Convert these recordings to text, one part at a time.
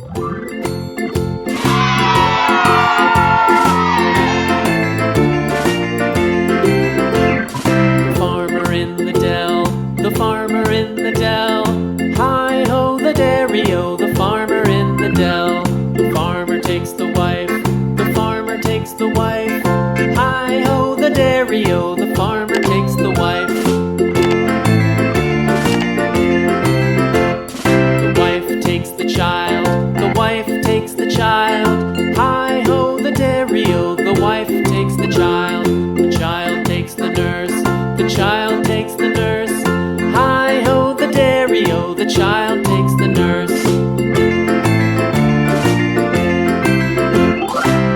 Farmer in the dell, the farmer in the dell. Hi-ho the dairy-o, the farmer in the dell. The farmer takes the wife, the farmer takes the wife. Hi-ho the dairy-o, the farmer takes the wife. The wife takes the child, the wife takes the child. Hi-ho the dairy-o, the wife takes the child. The child takes the nurse, the child takes the nurse. Hi-ho the dairy-o, the child takes the nurse.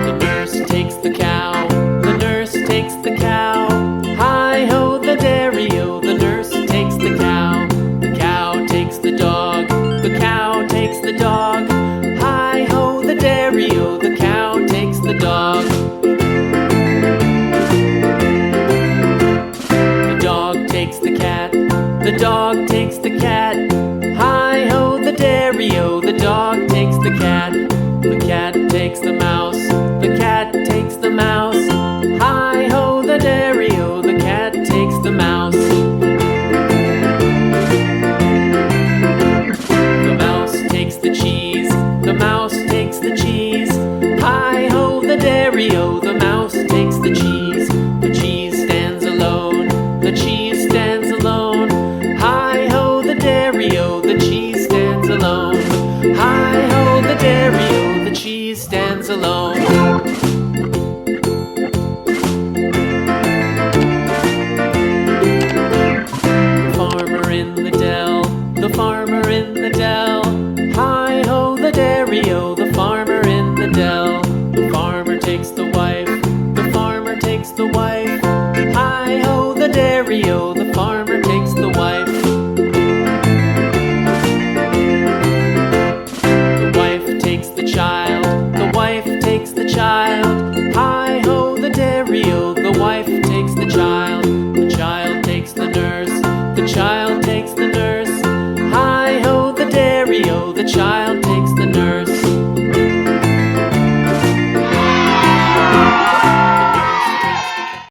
The nurse takes the cow, the nurse takes the cow. Hi-ho the dairy-o, the nurse takes the cow. The cow takes the dog, the cow takes the dog. Hi-ho the dairy-o, the cow takes the dog. The dog takes the cat, the dog takes the cat. Hi-ho the dairy-o, the dog takes the cat. The cat takes the mouse, the cat takes the mouse. Hi-ho the dairy-o, the cat takes the mouse. The mouse takes the cheese, the mouse takes the cheese. Hi-ho the dairy-o, the mouse takes the cheese. The cheese stands alone, the cheese stands alone. Hi-ho the dairy-o, the cheese stands alone. Hi-ho the dairy-o, the cheese stands alone. The farmer in the dell, the farmer in the dell. Hi-ho the dairy-o, the farmer in the dell. The farmer takes the wife, the farmer takes the wife. Hi-ho the dairy-o,